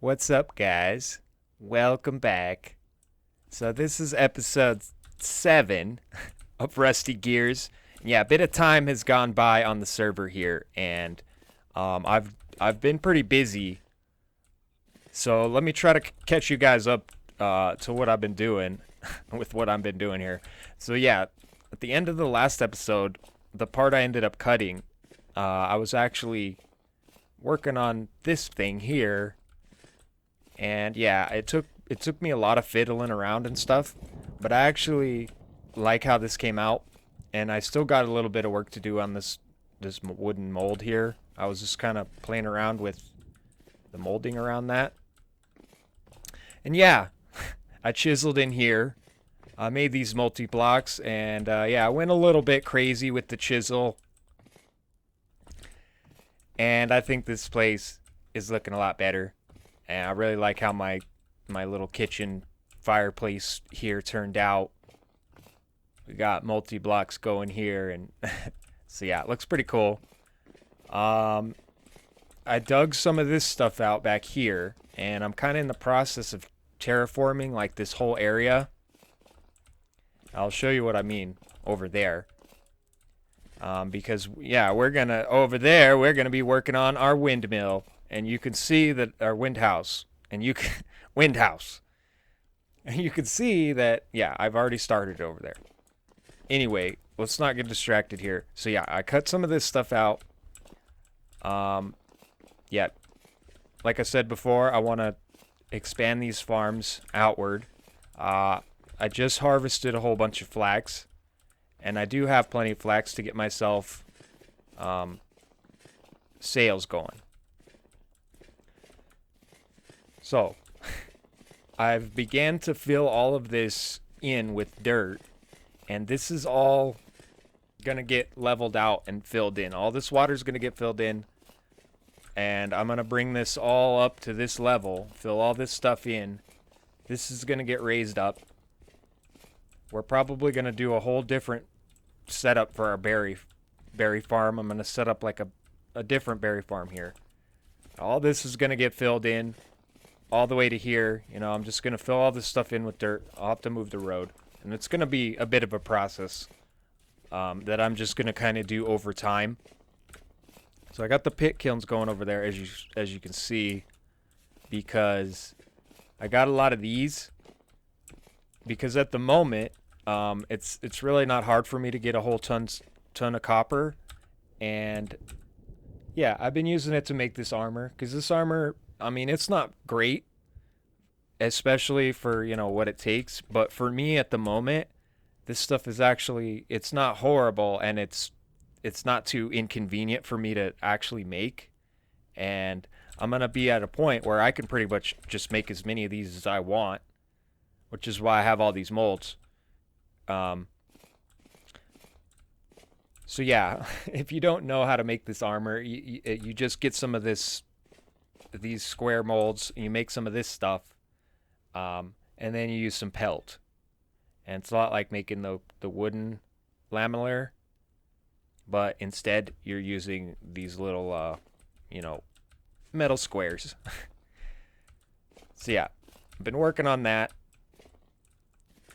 What's up, guys? Welcome back. So this is episode 7 of Rusty Gears. Yeah, a bit of time has gone by on the server here, and I've been pretty busy. So let me try to catch you guys up to what I've been doing with what I've been doing here. So yeah, at the end of the last episode, the part I ended up cutting, I was actually working on this thing here. And yeah, it took me a lot of fiddling around and stuff, but I actually like how this came out, and I still got a little bit of work to do on this wooden mold here. I was just kind of playing around with the molding around that. And yeah, I chiseled in here. I made these multi-blocks, and yeah, I went a little bit crazy with the chisel. And I think this place is looking a lot better. And I really like how my little kitchen fireplace here turned out. We got multi-blocks going here, and so yeah, it looks pretty cool. I dug some of this stuff out back here, and I'm kind of in the process of terraforming like this whole area. I'll show you what I mean over there. Because yeah, we're gonna be working on our windmill. And you can see that our wind house, and you can wind house, and you can see that yeah, I've already started over there. Anyway, let's not get distracted here. So yeah, I cut some of this stuff out. Yeah, like I said before, I want to expand these farms outward. I just harvested a whole bunch of flax, and I do have plenty of flax to get myself sales going. So, I've began to fill all of this in with dirt, and this is all gonna get leveled out and filled in. All this water's gonna get filled in, and I'm gonna bring this all up to this level, fill all this stuff in. This is gonna get raised up. We're probably gonna do a whole different setup for our berry farm. I'm gonna set up like a different berry farm here. All this is gonna get filled in all the way to here. You know, I'm just going to fill all this stuff in with dirt. I'll have to move the road. And it's going to be a bit of a process that I'm just going to kind of do over time. So I got the pit kilns going over there, as you can see, because I got a lot of these. Because at the moment, it's really not hard for me to get a whole ton of copper. And yeah, I've been using it to make this armor. Because this armor, I mean, it's not great, especially for, you know, what it takes. But for me at the moment, this stuff is actually, it's not horrible, and it's not too inconvenient for me to actually make. And I'm going to be at a point where I can pretty much just make as many of these as I want, which is why I have all these molds. So yeah, if you don't know how to make this armor, you just get some of these square molds, and you make some of this stuff, and then you use some pelt, and it's a lot like making the wooden lamellar, but instead you're using these little you know, metal squares. So yeah, I've been working on that,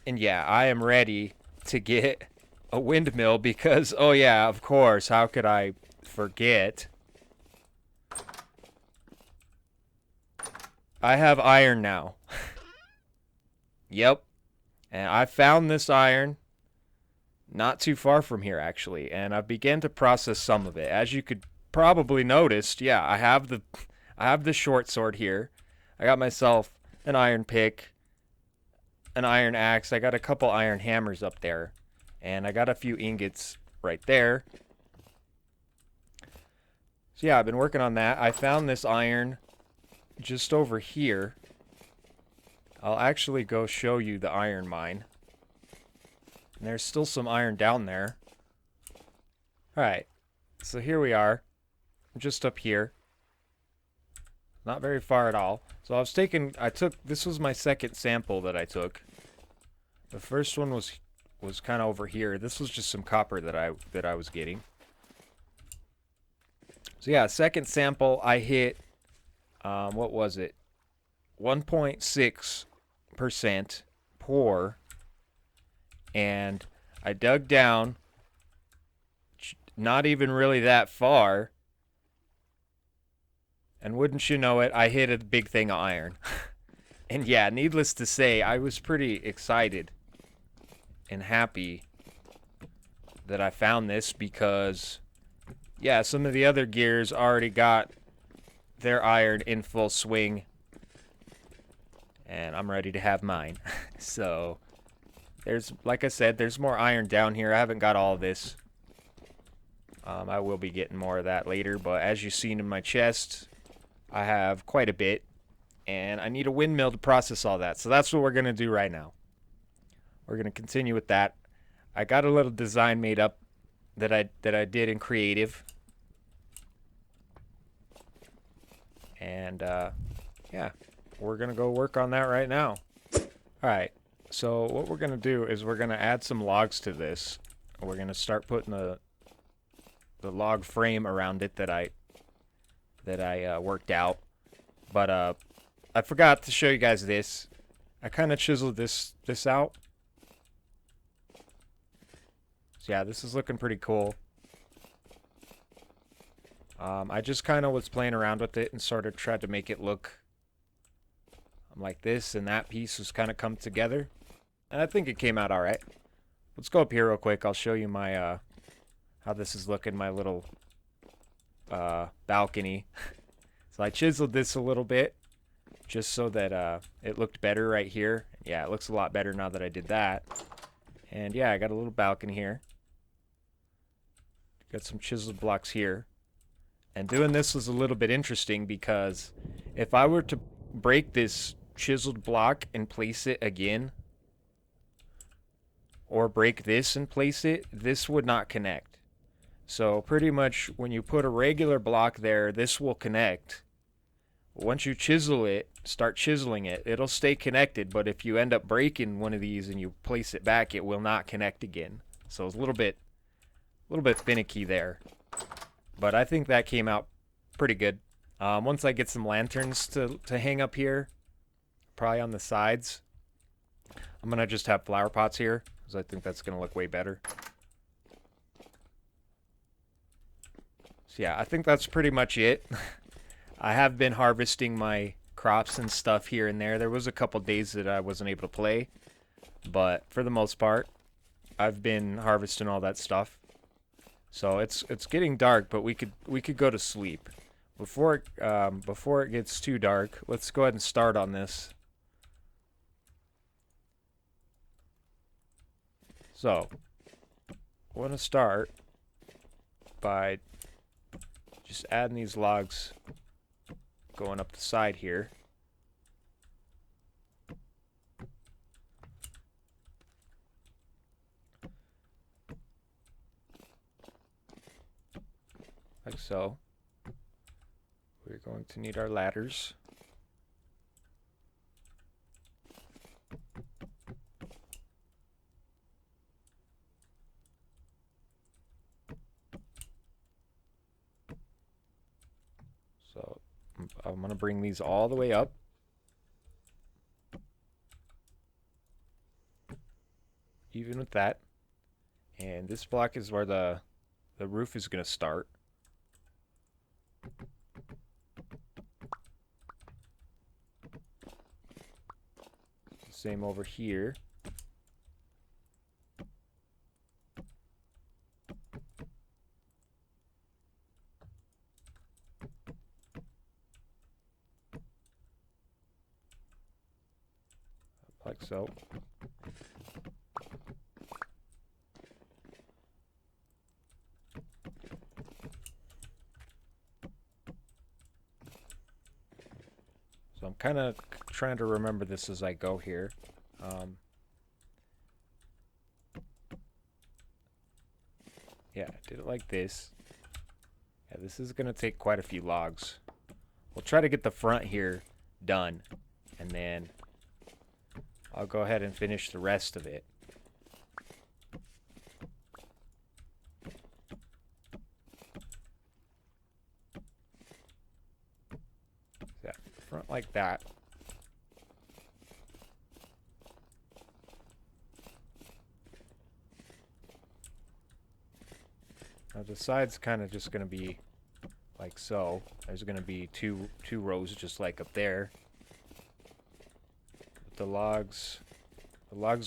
and yeah, I am ready to get a windmill because, oh yeah, of course, how could I forget? I have iron now. Yep. And I found this iron not too far from here, actually, and I've began to process some of it. As you could probably notice, yeah, I have the short sword here. I got myself an iron pick, an iron axe. I got a couple iron hammers up there, and I got a few ingots right there. So yeah, I've been working on that. I found this iron just over here. I'll actually go show you the iron mine. And there's still some iron down there. Alright, so here we are. Just up here. Not very far at all. So this was my second sample that I took. The first one was kind of over here. This was just some copper that I was getting. So yeah, second sample I hit, what was it? 1.6% pour, and I dug down, not even really that far, and wouldn't you know it, I hit a big thing of iron. And yeah, needless to say, I was pretty excited and happy that I found this because, yeah, some of the other gears already got their iron in full swing, and I'm ready to have mine. So, there's, like I said, there's more iron down here. I haven't got all of this. I will be getting more of that later, but as you've seen in my chest, I have quite a bit, and I need a windmill to process all that. So that's what we're going to do right now. We're going to continue with that. I got a little design made up that I did in creative. And yeah, we're going to go work on that right now. All right. So what we're going to do is we're going to add some logs to this. We're going to start putting the log frame around it that I worked out. But I forgot to show you guys this. I kind of chiseled this out. So yeah, this is looking pretty cool. I just kind of was playing around with it and sort of tried to make it look like this, and that piece was kind of come together. And I think it came out alright. Let's go up here real quick. I'll show you my how this is looking, my little balcony. So I chiseled this a little bit just so that it looked better right here. Yeah, it looks a lot better now that I did that. And yeah, I got a little balcony here. Got some chiseled blocks here. And doing this was a little bit interesting because if I were to break this chiseled block and place it again, or break this and place it, this would not connect. So pretty much when you put a regular block there, this will connect. Once you chisel it, start chiseling it, it'll stay connected, but if you end up breaking one of these and you place it back, it will not connect again. So it's a little bit finicky there. But I think that came out pretty good. Once I get some lanterns to hang up here, probably on the sides, I'm going to just have flower pots here, because I think that's going to look way better. So yeah, I think that's pretty much it. I have been harvesting my crops and stuff here and there. There was a couple days that I wasn't able to play, but for the most part, I've been harvesting all that stuff. So it's getting dark, but we could go to sleep. Before it gets too dark, let's go ahead and start on this. So, I want to start by just adding these logs going up the side here. Like so. We're going to need our ladders. So I'm going to bring these all the way up. Even with that. And this block is where the roof is going to start. Same over here. Like so. So I'm kind of trying to remember this as I go here. Yeah, I did it like this. Yeah, this is going to take quite a few logs. We'll try to get the front here done, and then I'll go ahead and finish the rest of it. Yeah, front like that. Now the side's kind of just going to be like so. There's going to be two rows just like up there. But the log's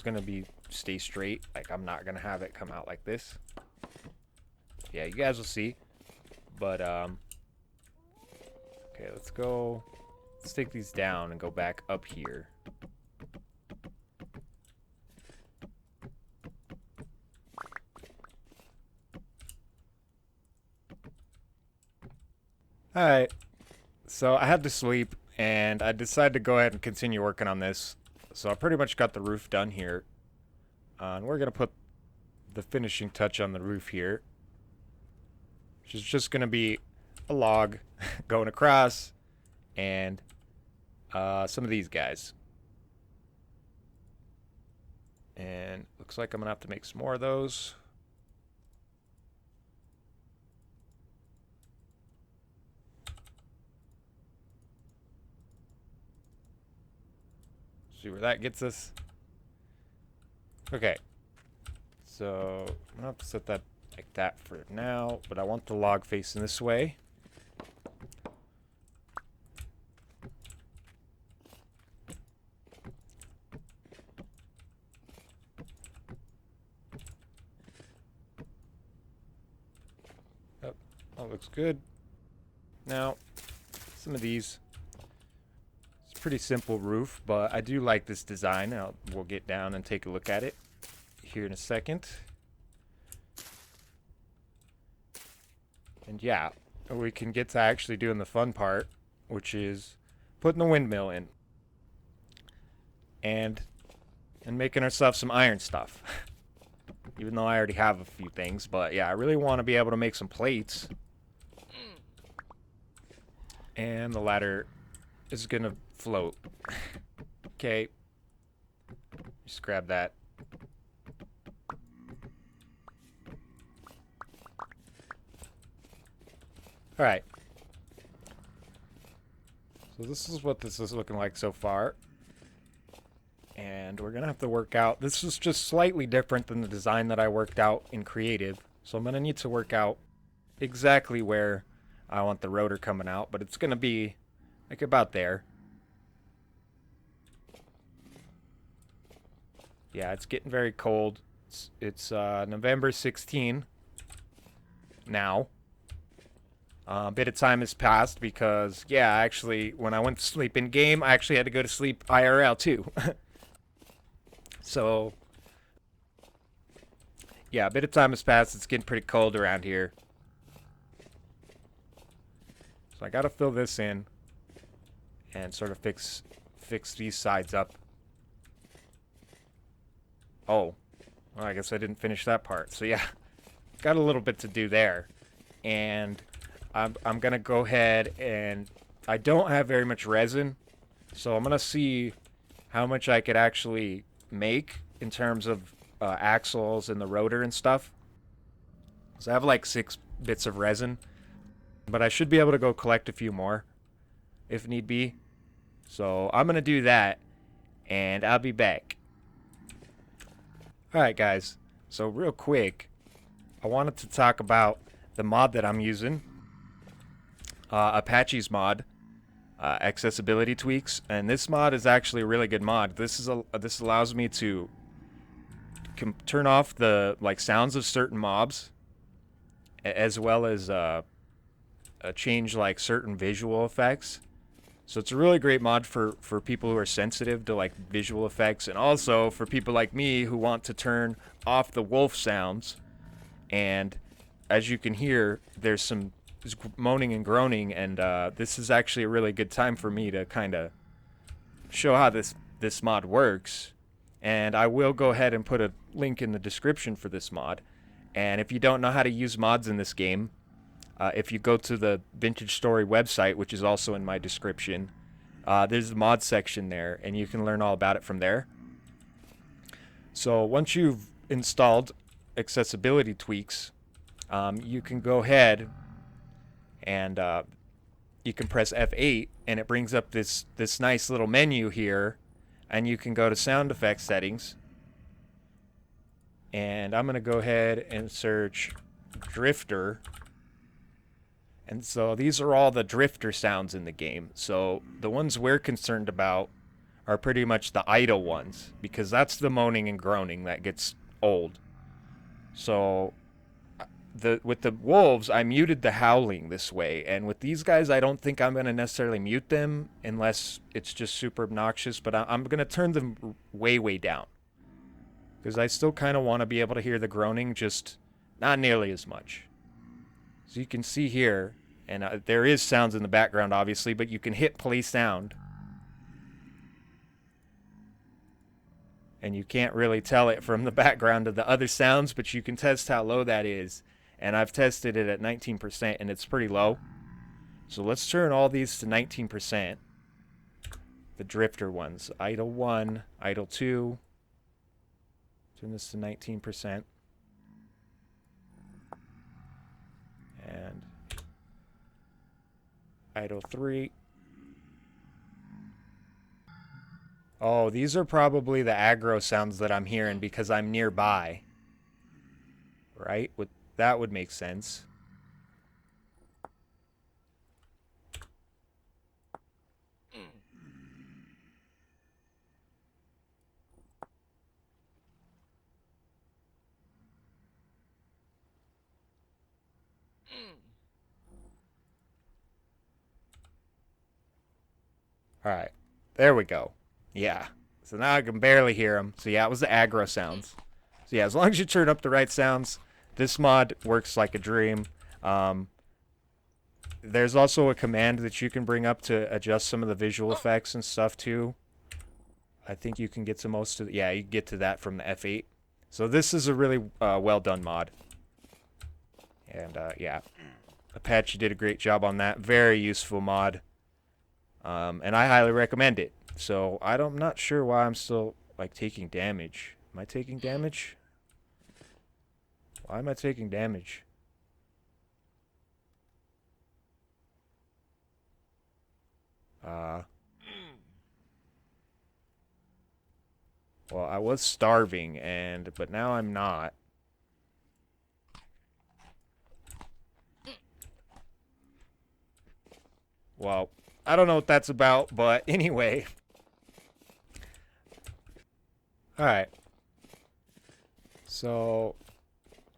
going to be stay straight. Like I'm not going to have it come out like this. Yeah, you guys will see. But okay, let's go. Let's take these down and go back up here. Alright, so I had to sleep, and I decided to go ahead and continue working on this. So I pretty much got the roof done here. And we're going to put the finishing touch on the roof here. Which is just going to be a log going across, and some of these guys. And looks like I'm going to have to make some more of those. See where that gets us. Okay. So I'm going to have to set that like that for now, but I want the log facing this way. Yep, that looks good. Now, some of these. It's a pretty simple roof, but I do like this design. We'll get down and take a look at it here in a second. And yeah, we can get to actually doing the fun part, which is putting the windmill in. And making ourselves some iron stuff. Even though I already have a few things, but yeah, I really want to be able to make some plates. And the ladder is gonna float. Okay. Just grab that. Alright. So this is what this is looking like so far. And we're gonna have to work out. This is just slightly different than the design that I worked out in creative. So I'm gonna need to work out exactly where I want the rotor coming out, but it's gonna be like about there. Yeah, it's getting very cold. It's November 16 now. A bit of time has passed because, yeah, actually, when I went to sleep in game, I actually had to go to sleep IRL too. So, yeah, a bit of time has passed. It's getting pretty cold around here. So I gotta fill this in and sort of fix these sides up. Oh, well, I guess I didn't finish that part. So yeah, got a little bit to do there. And I'm gonna go ahead and I don't have very much resin, so I'm gonna see how much I could actually make in terms of axles and the rotor and stuff. So I have like 6 bits of resin, but I should be able to go collect a few more if need be. So I'm gonna do that, and I'll be back. Alright guys, so real quick, I wanted to talk about the mod that I'm using. Apache's mod, accessibility tweaks, and this mod is actually a really good mod. This allows me to turn off the sounds of certain mobs, as well as change like certain visual effects. So it's a really great mod for people who are sensitive to like visual effects, and also for people like me who want to turn off the wolf sounds. And as you can hear, there's some moaning and groaning, and this is actually a really good time for me to kind of show how this mod works. And I will go ahead and put a link in the description for this mod. And if you don't know how to use mods in this game, if you go to the Vintage Story website, which is also in my description, there's the mod section there, and you can learn all about it from there. So once you've installed accessibility tweaks, you can go ahead and you can press F8, and it brings up this nice little menu here, and you can go to sound effects settings, and I'm gonna go ahead and search drifter. And so these are all the drifter sounds in the game. So the ones we're concerned about are pretty much the idle ones, because that's the moaning and groaning that gets old. So with the wolves, I muted the howling this way, and with these guys, I don't think I'm going to necessarily mute them unless it's just super obnoxious, but I'm going to turn them way, way down. Because I still kind of want to be able to hear the groaning, just not nearly as much. So you can see here, and there is sounds in the background, obviously, but you can hit play sound. And you can't really tell it from the background of the other sounds, but you can test how low that is. And I've tested it at 19%, and it's pretty low. So let's turn all these to 19%. The drifter ones. Idle 1, idle 2. Turn this to 19%. And idle 3. Oh, these are probably the aggro sounds that I'm hearing because I'm nearby. Right? That would make sense. Alright. There we go. Yeah. So now I can barely hear them. So yeah, it was the aggro sounds. So yeah, as long as you turn up the right sounds, this mod works like a dream. There's also a command that you can bring up to adjust some of the visual effects and stuff too. I think you can get to most of yeah, you can get to that from the F8. So this is a really well done mod. And yeah, Apache did a great job on that. Very useful mod. And I highly recommend it. So I'm not sure why I'm still like taking damage. Am I taking damage? Why am I taking damage? Well, I was starving, but now I'm not. Well, I don't know what that's about, but anyway. Alright. So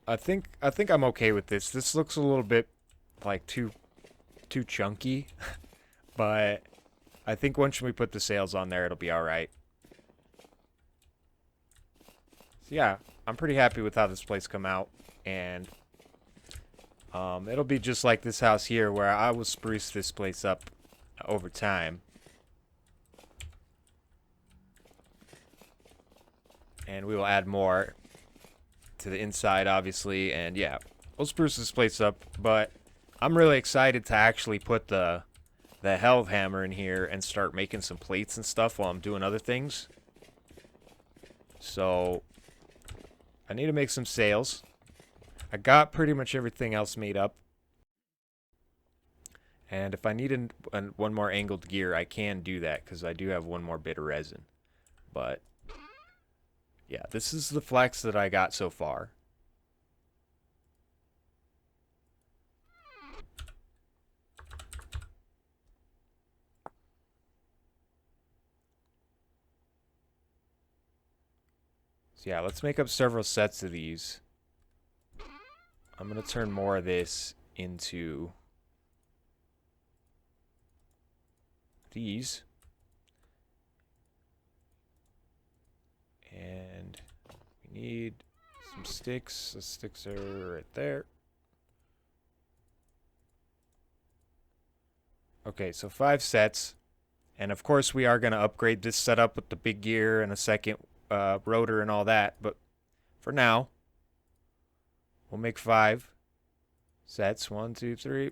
I think I'm okay with this. This looks a little bit like too chunky. But I think once we put the sails on there, it'll be alright. So yeah, I'm pretty happy with how this place come out. And it'll be just like this house here, where I will spruce this place up over time. And we will add more to the inside, obviously. And yeah, we'll spruce this place up. But I'm really excited to actually put the health hammer in here and start making some plates and stuff while I'm doing other things. So I need to make some sails. I got pretty much everything else made up. And if I need one more angled gear, I can do that, because I do have one more bit of resin. But yeah, this is the flax that I got so far. So yeah, let's make up several sets of these. I'm going to turn more of this into these. And we need some sticks. The sticks are right there. Okay, so 5 sets. And of course we are going to upgrade this setup with the big gear and a second rotor and all that. But for now, we'll make 5 sets. 1, 2, 3.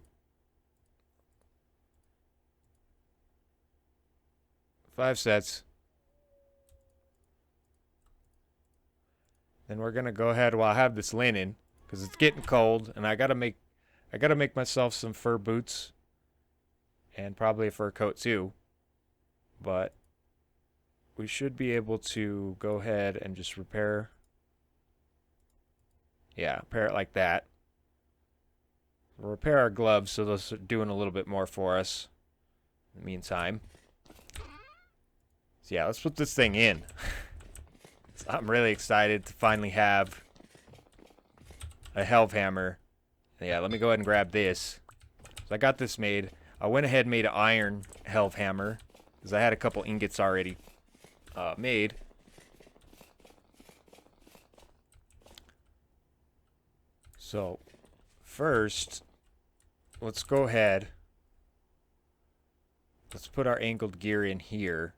5 sets. Then we're gonna go ahead while I have this linen, because it's getting cold, and I gotta make myself some fur boots, and probably a fur coat too. But we should be able to go ahead and just repair. Yeah, repair it like that. We'll repair our gloves so those are doing a little bit more for us in the meantime. So yeah, let's put this thing in. So I'm really excited to finally have a helve hammer. Yeah, let me go ahead and grab this. So I got this made. I went ahead and made an iron helve hammer because I had a couple ingots already made. So first, let's go ahead. Let's put our angled gear in here.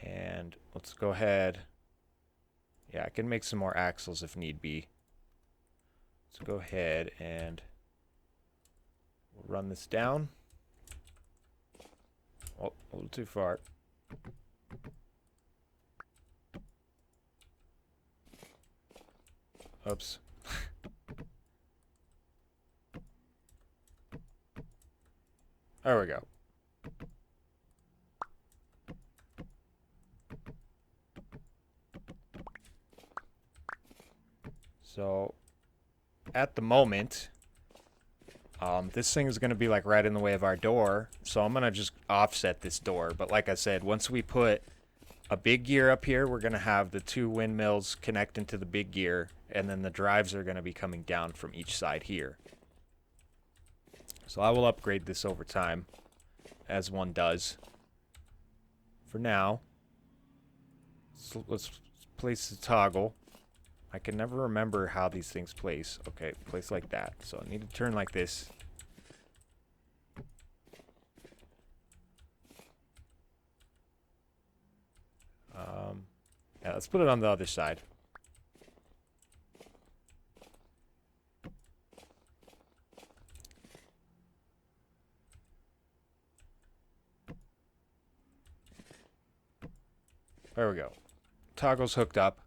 And let's go ahead. Yeah, I can make some more axles if need be. Let's go ahead and we'll run this down. Oh, a little too far. Oops. There we go. So, at the moment, this thing is going to be like right in the way of our door. So I'm going to just offset this door. But like I said, once we put a big gear up here, we're going to have the two windmills connect into the big gear. And then the drives are going to be coming down from each side here. So I will upgrade this over time, as one does. For now, so let's place the toggle. I can never remember how these things place. Okay, place like that. So I need to turn like this. Yeah, let's put it on the other side. There we go. Toggle's hooked up.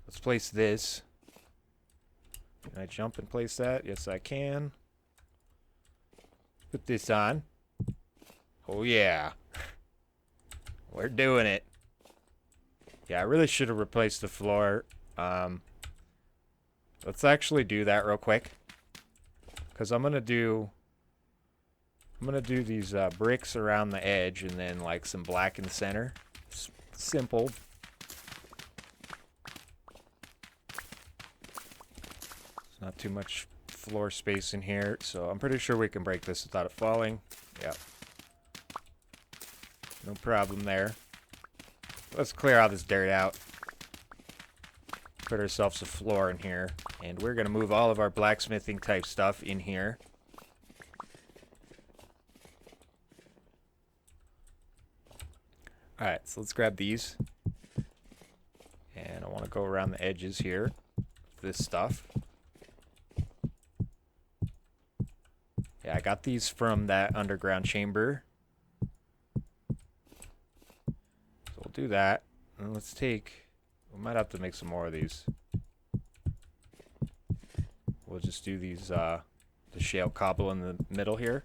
Let's place this. Can I jump and place that? Yes, I can. Put this on. Oh, yeah. We're doing it. Yeah, I really should have replaced the floor. Let's actually do that real quick. Because I'm going to do these bricks around the edge and then like some black in the center. Simple. There's not too much floor space in here, so I'm pretty sure we can break this without it falling. Yep. No problem there. Let's clear all this dirt out. Put ourselves a floor in here, and we're going to move all of our blacksmithing type stuff in here. Alright, so let's grab these. And I want to go around the edges here. This stuff. Yeah, I got these from that underground chamber. So we'll do that. And let's take... We might have to make some more of these. We'll just do these, the shale cobble in the middle here.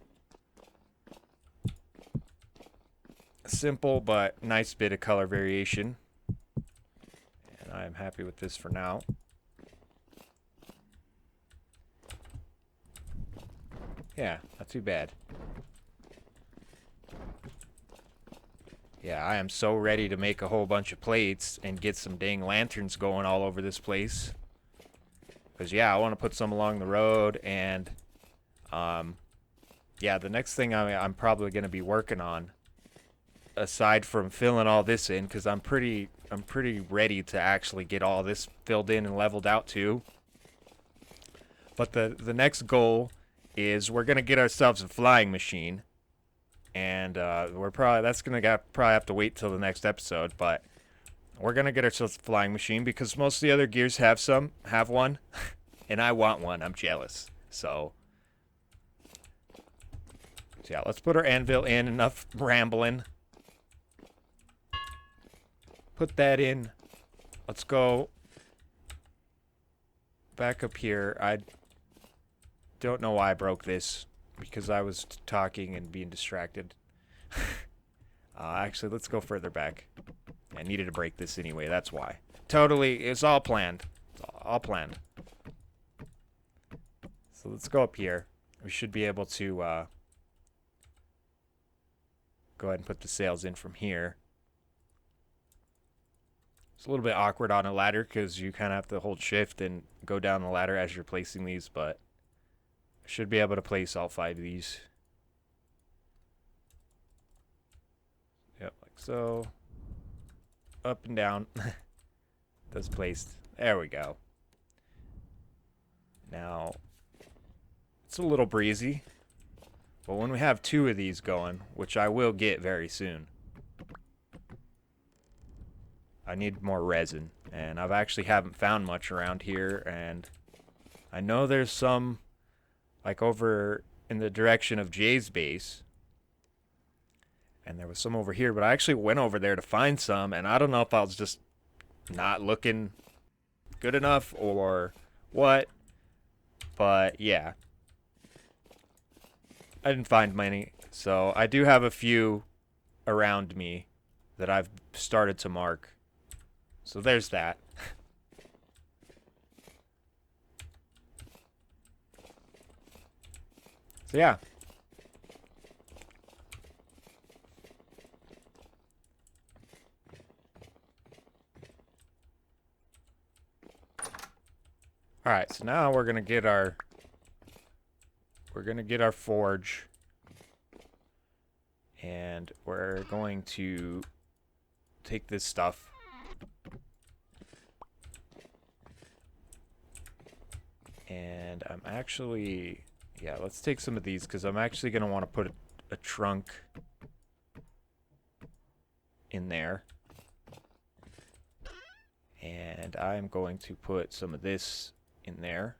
Simple, but nice bit of color variation. And I'm happy with this for now. Yeah, not too bad. Yeah, I am so ready to make a whole bunch of plates and get some dang lanterns going all over this place. Because, yeah, I want to put some along the road. And, yeah, the next thing I'm probably going to be working on, aside from filling all this in, because I'm pretty ready to actually get all this filled in and leveled out too. But the next goal is we're gonna get ourselves a flying machine, and that's gonna probably have to wait till the next episode. But we're gonna get ourselves a flying machine because most of the other gears have one, and I want one. I'm jealous. So yeah, let's put our anvil in. Enough rambling. Put that in. Let's go back up here. I don't know why I broke this, because I was talking and being distracted. Actually, let's go further back. I needed to break this anyway, that's why. Totally, it's all planned. It's all planned. So let's go up here. We should be able to go ahead and put the sails in from here. It's a little bit awkward on a ladder because you kind of have to hold shift and go down the ladder as you're placing these, but I should be able to place all 5 of these. Yep, like so. Up and down. That's placed. There we go. Now, it's a little breezy, but when we have 2 of these going, which I will get very soon, I need more resin, and I've actually haven't found much around here, and I know there's some like over in the direction of Jay's base, and there was some over here, but I actually went over there to find some, and I don't know if I was just not looking good enough or what, but yeah. I didn't find many, so I do have a few around me that I've started to mark. So there's that. So yeah. Alright, so now we're gonna get our forge, and we're going to take this stuff and I'm actually, yeah, let's take some of these because I'm actually going to want to put a trunk in there, and I'm going to put some of this in there.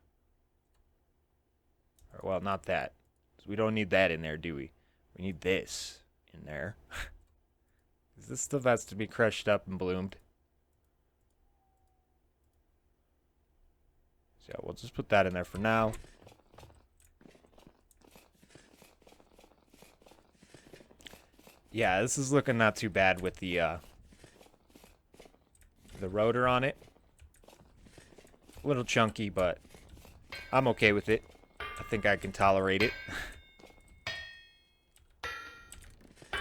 Or, well, not that. We don't need that in there, do we? We need this in there. This stuff has to be crushed up and bloomed. So yeah, we'll just put that in there for now. Yeah, this is looking not too bad with the rotor on it. A little chunky, but I'm okay with it. I think I can tolerate it.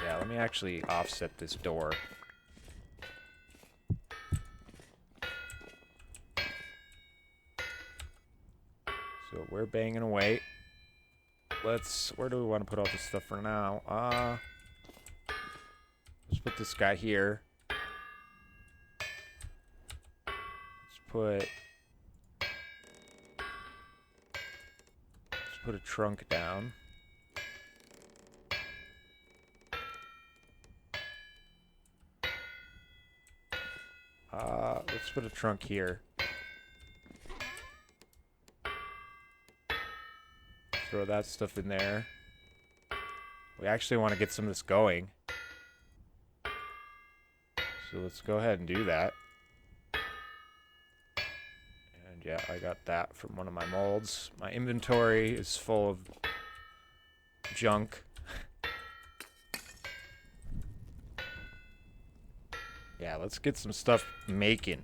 Yeah, let me actually offset this door. So we're banging away. Where do we want to put all this stuff for now? Let's put this guy here. Let's put a trunk down. Let's put a trunk here. Throw that stuff in there. We actually want to get some of this going. So let's go ahead and do that. And yeah, I got that from one of my molds. My inventory is full of junk. Yeah, let's get some stuff making.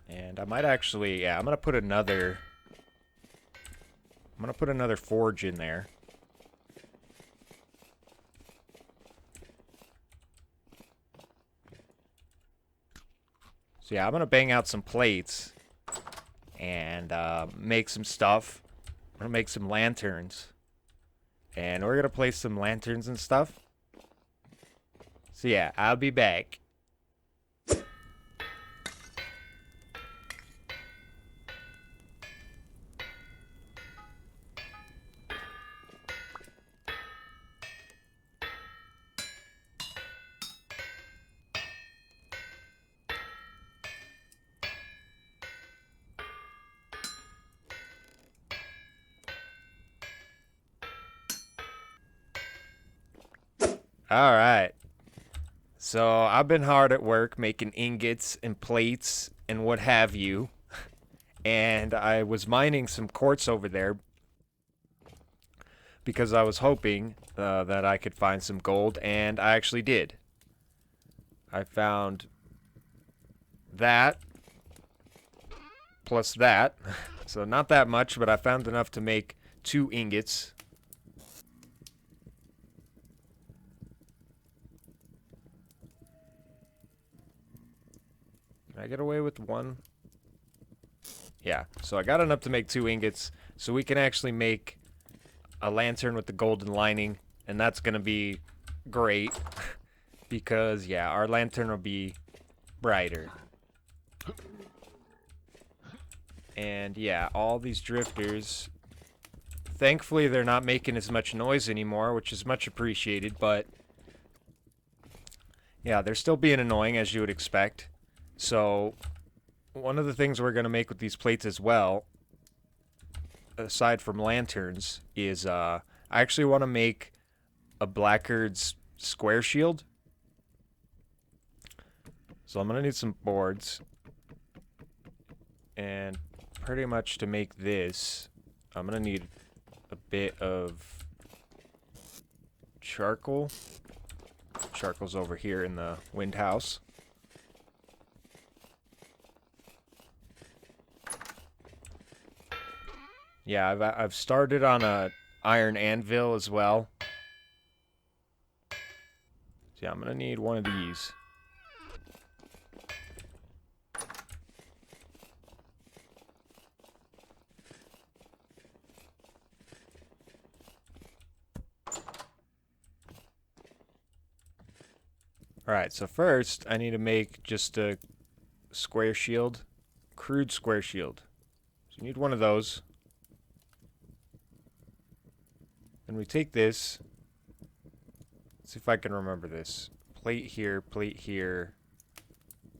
And I might actually, yeah, I'm gonna put another forge in there. So yeah, I'm gonna bang out some plates and make some stuff. I'm gonna make some lanterns, and we're gonna place some lanterns and stuff. So yeah, I'll be back. Alright. So, I've been hard at work making ingots and plates and what have you. And I was mining some quartz over there. because I was hoping that I could find some gold, and I actually did. I found that plus that. So not that much, but I found enough to make 2 ingots. Can I get away with 1? Yeah, so I got enough to make 2 ingots, so we can actually make a lantern with the golden lining, and that's gonna be great, because, yeah, our lantern will be brighter. And, yeah, all these drifters, thankfully they're not making as much noise anymore, which is much appreciated, but, yeah, they're still being annoying, as you would expect. So, one of the things we're going to make with these plates as well, aside from lanterns, is I actually want to make a blackguard's square shield. So I'm going to need some boards. And pretty much to make this, I'm going to need a bit of charcoal. Charcoal's over here in the wind house. Yeah, I've started on a iron anvil as well. So yeah, I'm gonna need one of these. Alright, so first I need to make just a square shield. Crude square shield. So you need one of those. Then we take this. Let's see if I can remember this. Plate here,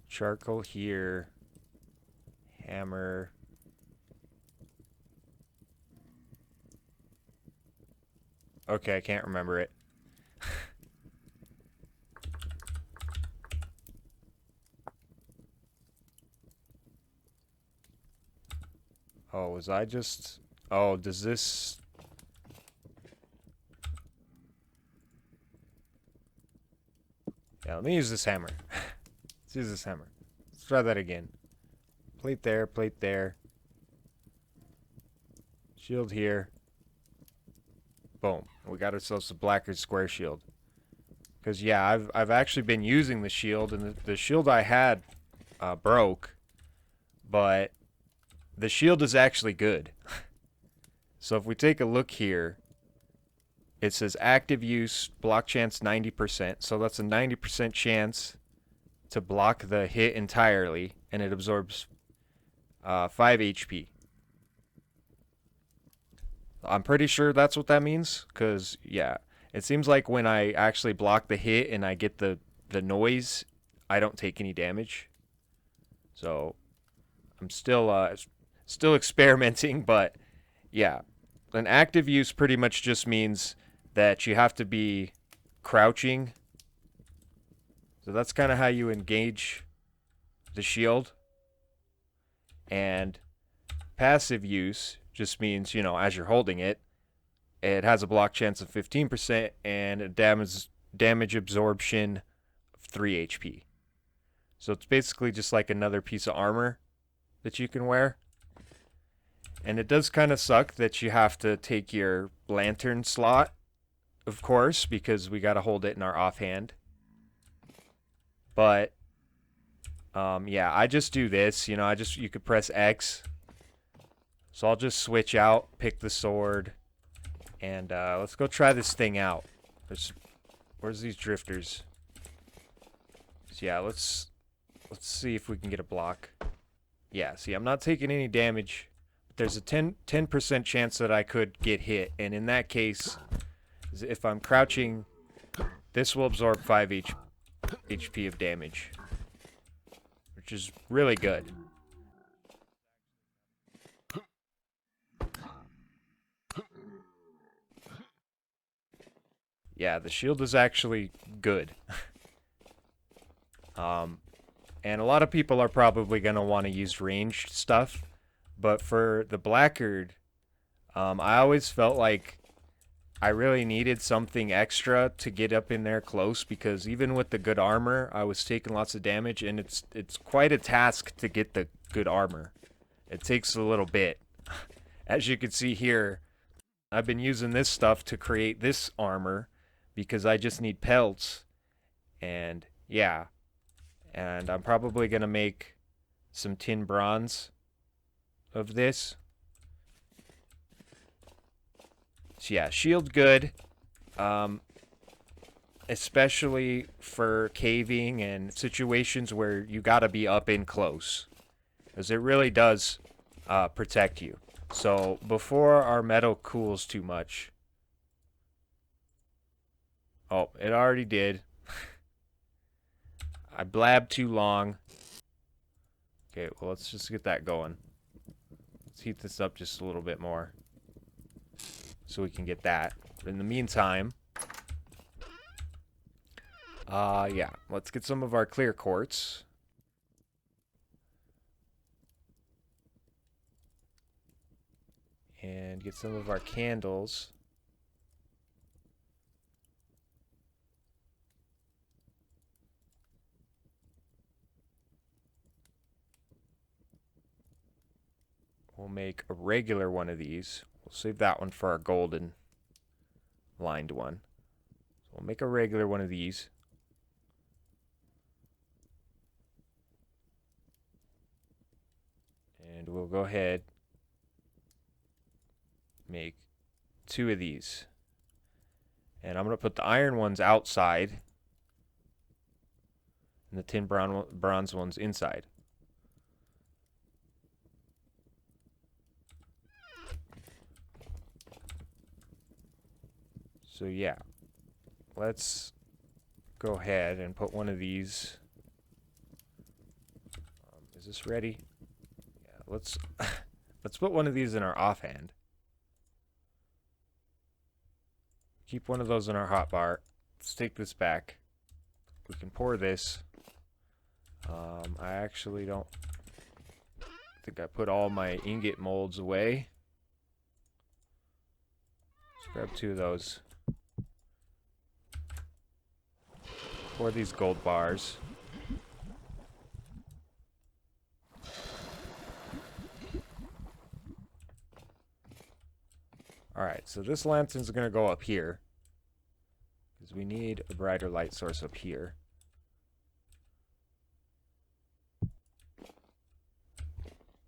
charcoal here, hammer. Okay, I can't remember it. Oh, was I just... Oh, does this... Yeah, let me use this hammer. Let's use this hammer. Let's try that again. Plate there. Shield here. Boom. We got ourselves a blackguard square shield. Because, yeah, I've actually been using the shield, and the shield I had broke. But the shield is actually good. So if we take a look here, it says active use, block chance 90%. So that's a 90% chance to block the hit entirely, and it absorbs 5 HP. I'm pretty sure that's what that means, because, yeah, it seems like when I actually block the hit and I get the noise, I don't take any damage. So I'm still experimenting, but, yeah. An active use pretty much just means that you have to be crouching. So that's kind of how you engage the shield. And passive use just means, you know, as you're holding it, it has a block chance of 15% and a damage absorption of 3 HP. So it's basically just like another piece of armor that you can wear. And it does kind of suck that you have to take your lantern slot, of course, because we got to hold it in our offhand. But, yeah, I just do this, you know, you could press X. So I'll just switch out, pick the sword, and let's go try this thing out. Where's these drifters? So yeah, let's see if we can get a block. Yeah, see, I'm not taking any damage. There's a 10% chance that I could get hit, and in that case, if I'm crouching, this will absorb 5 HP of damage, which is really good. Yeah, the shield is actually good. And a lot of people are probably going to want to use ranged stuff. But for the blackguard, I always felt like I really needed something extra to get up in there close, because even with the good armor, I was taking lots of damage, and it's quite a task to get the good armor. It takes a little bit. As you can see here, I've been using this stuff to create this armor because I just need pelts. And yeah, and I'm probably going to make some tin bronze of this. So yeah, shield good. Especially for caving and situations where you gotta be up in close, because it really does protect you. So before our metal cools too much. Oh, it already did. I blabbed too long. Okay, well, let's just get that going. Let's heat this up just a little bit more so we can get that. But in the meantime, yeah, let's get some of our clear quartz. And get some of our candles. We'll make a regular one of these. We'll save that one for our golden lined one. So we'll make a regular one of these. And we'll go ahead, make 2 of these. And I'm going to put the iron ones outside and the tin bronze ones inside. So yeah, let's go ahead and put one of these. Is this ready? Yeah, let's put one of these in our offhand. Keep one of those in our hotbar. Let's take this back. We can pour this. I actually don't think I put all my ingot molds away. Let's grab 2 of those. Pour these gold bars. Alright, so this lantern's going to go up here, because we need a brighter light source up here.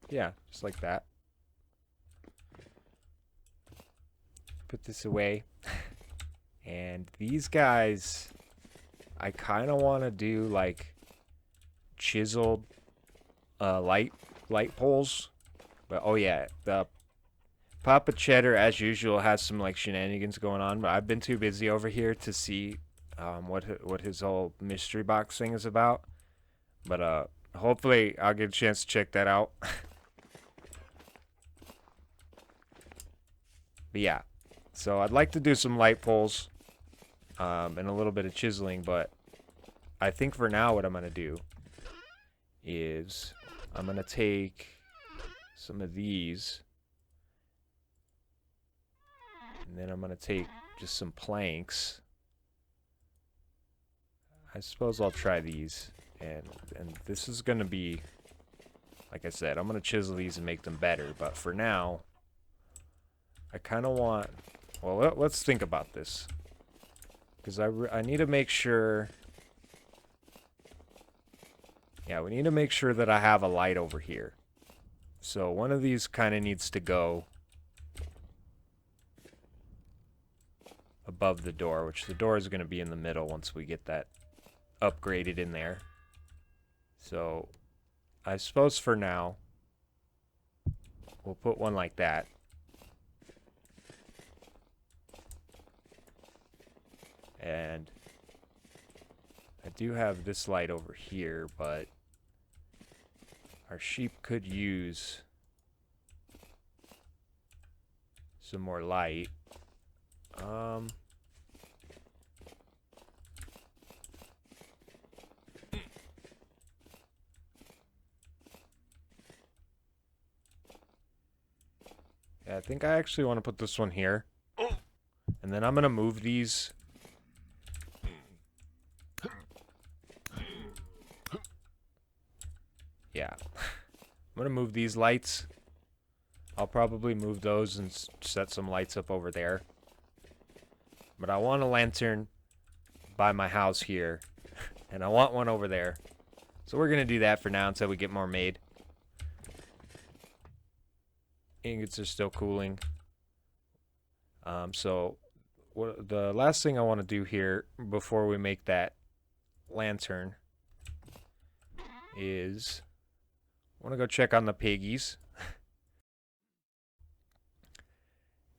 Yeah, just like that. Put this away. And these guys, I kind of want to do like chiseled light poles. But oh yeah, the PapaCheddar, as usual, has some like shenanigans going on, but I've been too busy over here to see what his whole mystery box thing is about. But hopefully I'll get a chance to check that out. But yeah, so I'd like to do some light poles and a little bit of chiseling, but I think for now what I'm going to do is I'm going to take some of these, and then I'm going to take just some planks. I suppose I'll try these, and this is going to be, like I said, I'm going to chisel these and make them better, but for now, I kind of want, well, let's think about this, because I need to make sure, yeah, we need to make sure that I have a light over here. So one of these kind of needs to go above the door, which the door is going to be in the middle once we get that upgraded in there. So I suppose for now, we'll put one like that. And I do have this light over here, but our sheep could use some more light. Yeah, I think I actually want to put this one here. And And then I'm going to move these. Yeah. I'm going to move these lights. I'll probably move those and set some lights up over there. But I want a lantern by my house here. And I want one over there. So we're going to do that for now until we get more made. Ingots are still cooling. So the last thing I want to do here before we make that lantern is I want to go check on the piggies.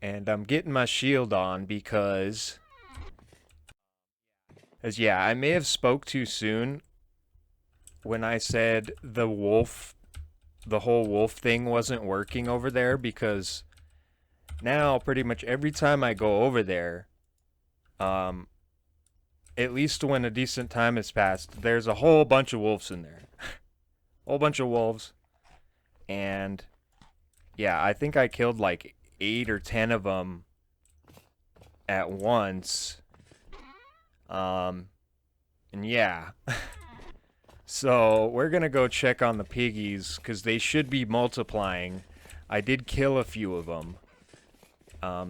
And I'm getting my shield on because yeah, I may have spoke too soon when I said the whole wolf thing wasn't working over there, because now pretty much every time I go over there, at least when a decent time has passed, there's a whole bunch of wolves in there. Whole bunch of wolves. And yeah, I think I killed like 8 or 10 of them at once. And yeah. So we're gonna go check on the piggies because they should be multiplying. I did kill a few of them,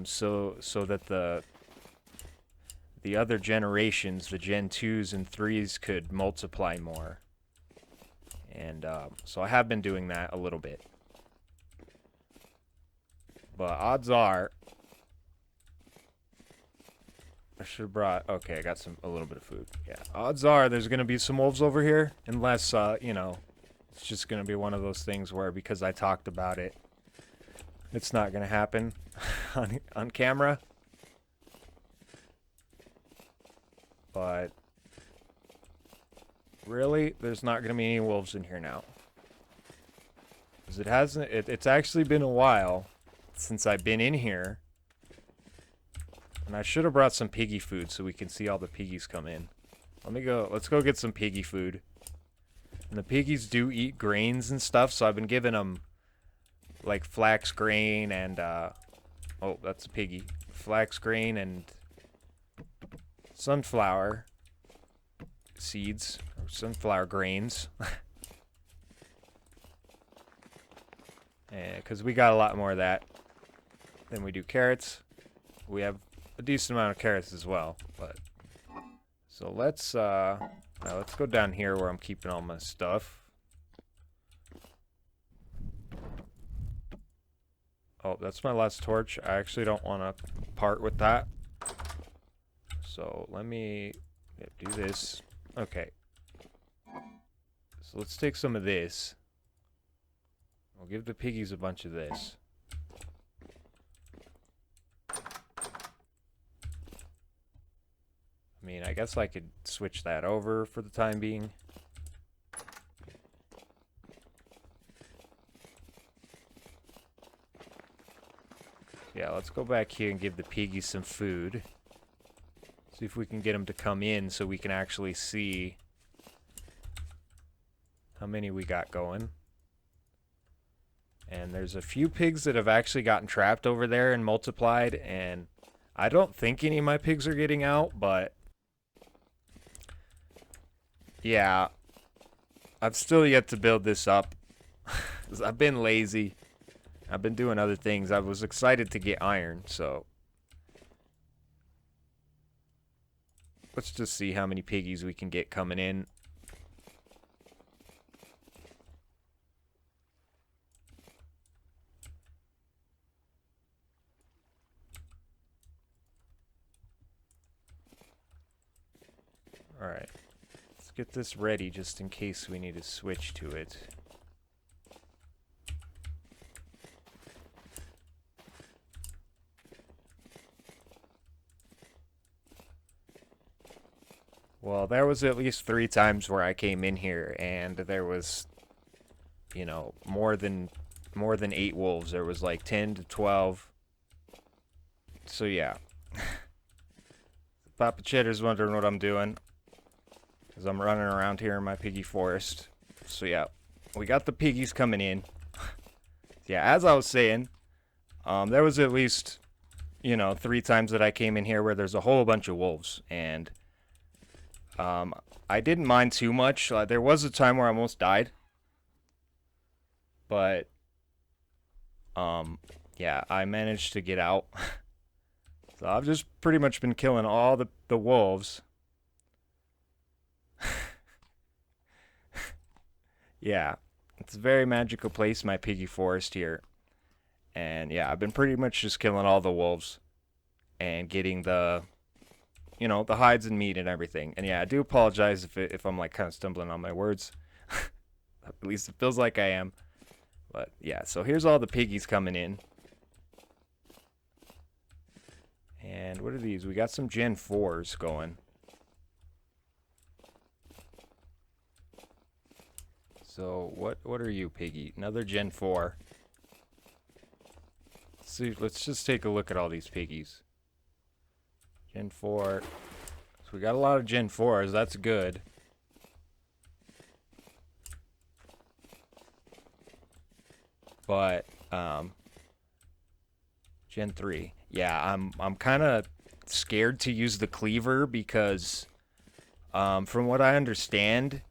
so that the other generations, the Gen 2s and 3s, could multiply more. And so I have been doing that a little bit. But odds are, I should have brought, okay, I got a little bit of food. Yeah, odds are there's going to be some wolves over here, unless, you know, it's just going to be one of those things where because I talked about it, it's not going to happen on camera. But really, there's not going to be any wolves in here now. Because it's actually been a while since I've been in here. And I should have brought some piggy food so we can see all the piggies come in. Let's go get some piggy food. And the piggies do eat grains and stuff, so I've been giving them like flax grain and, oh, that's a piggy. Flax grain and sunflower seeds, or sunflower grains. And because we got a lot more of that than we do carrots. We have a decent amount of carrots as well, but so let's now let's go down here where I'm keeping all my stuff. Oh, that's my last torch. I actually don't want to part with that, so let me do this. Okay, so let's take some of this. I'll give the piggies a bunch of this. I mean, I guess I could switch that over for the time being. Yeah, let's go back here and give the piggies some food. See if we can get them to come in so we can actually see how many we got going. And there's a few pigs that have actually gotten trapped over there and multiplied, and I don't think any of my pigs are getting out, but yeah, I've still yet to build this up. I've been lazy. I've been doing other things. I was excited to get iron, so let's just see how many piggies we can get coming in. Alright. Let's get this ready just in case we need to switch to it. Well, there was at least 3 times where I came in here and there was, you know, more than 8 wolves. There was like 10 to 12. So yeah. PapaCheddar's wondering what I'm doing, because I'm running around here in my piggy forest. So yeah, we got the piggies coming in. Yeah, as I was saying, there was at least you know, 3 times that I came in here where there's a whole bunch of wolves, and I didn't mind too much. There was a time where I almost died, but yeah, I managed to get out. So I've just pretty much been killing all the wolves. Yeah, it's a very magical place, my piggy forest here. And yeah, I've been pretty much just killing all the wolves and getting the, you know, the hides and meat and everything. And yeah, I do apologize if I'm like kind of stumbling on my words. At least it feels like I am. But yeah, so here's all the piggies coming in. And what are these? We got some Gen 4s going. So what are you, piggy? Another Gen 4. See, let's just take a look at all these piggies. Gen 4. So we got a lot of Gen 4s. That's good. But Gen 3. Yeah, I'm kind of scared to use the cleaver because from what I understand,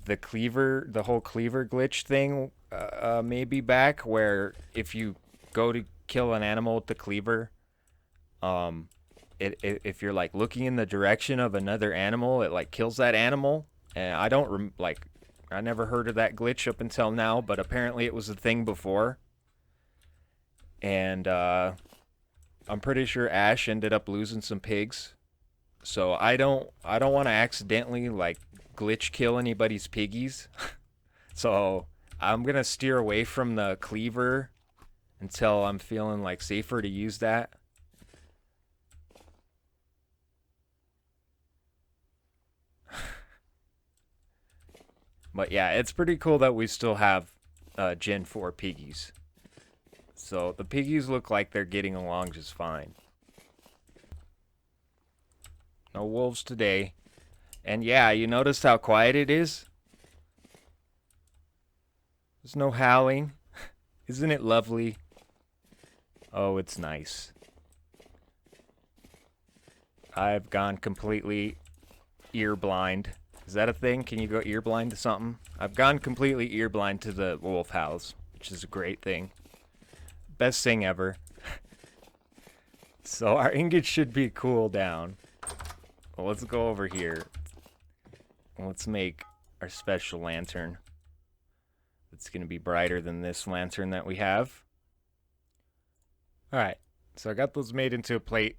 the whole cleaver glitch thing may be back, where if you go to kill an animal with the cleaver, if you're like looking in the direction of another animal, it like kills that animal. And I don't I never heard of that glitch up until now, but apparently it was a thing before. And I'm pretty sure Ash ended up losing some pigs. So I don't want to accidentally like glitch kill anybody's piggies. So I'm gonna steer away from the cleaver until I'm feeling like safer to use that. But yeah, it's pretty cool that we still have Gen 4 piggies. So the piggies look like they're getting along just fine. No wolves today. And yeah, you noticed how quiet it is? There's no howling. Isn't it lovely? Oh, it's nice. I've gone completely ear blind. Is that a thing? Can you go ear blind to something? I've gone completely ear blind to the wolf howls, which is a great thing. Best thing ever. So our ingots should be cool down. Well, let's go over here. Let's make our special lantern. It's going to be brighter than this lantern that we have. Alright, so I got those made into a plate.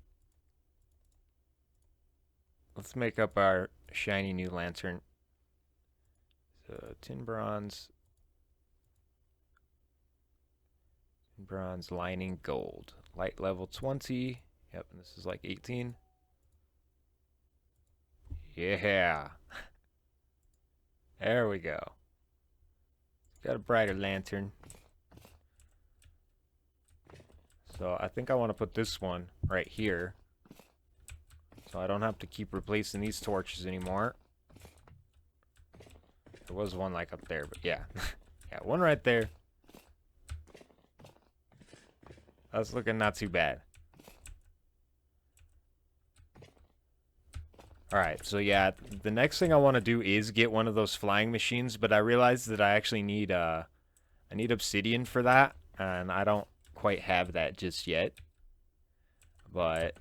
Let's make up our shiny new lantern. So, tin bronze, lining gold. Light level 20. Yep, and this is like 18. Yeah. There we go. Got a brighter lantern. So I think I want to put this one right here, so I don't have to keep replacing these torches anymore. There was one like up there, but yeah. Yeah, one right there. That's looking not too bad. Alright, so yeah, the next thing I want to do is get one of those flying machines, but I realized that I actually need I need obsidian for that, and I don't quite have that just yet. But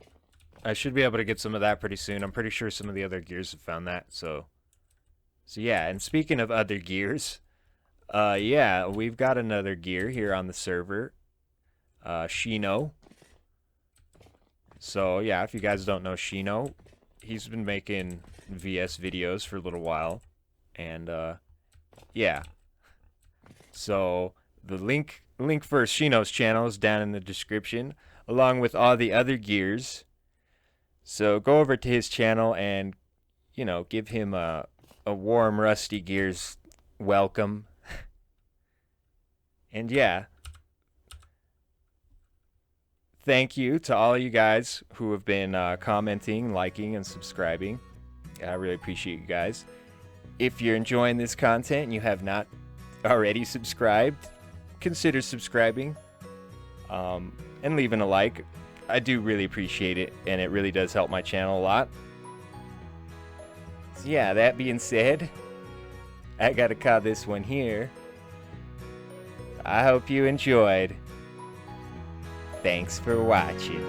I should be able to get some of that pretty soon. I'm pretty sure some of the other gears have found that, so yeah, and speaking of other gears, yeah, we've got another gear here on the server. Shi No. So yeah, if you guys don't know Shi No, he's been making VS videos for a little while, and yeah. So the link for Shi No's channel is down in the description, along with all the other gears. So go over to his channel and, you know, give him a warm Rusty Gears welcome. And yeah, thank you to all you guys who have been commenting, liking, and subscribing. I really appreciate you guys. If you're enjoying this content and you have not already subscribed, consider subscribing. and leaving a like. I do really appreciate it, and it really does help my channel a lot. So yeah, that being said, I gotta call this one here. I hope you enjoyed. Thanks for watching.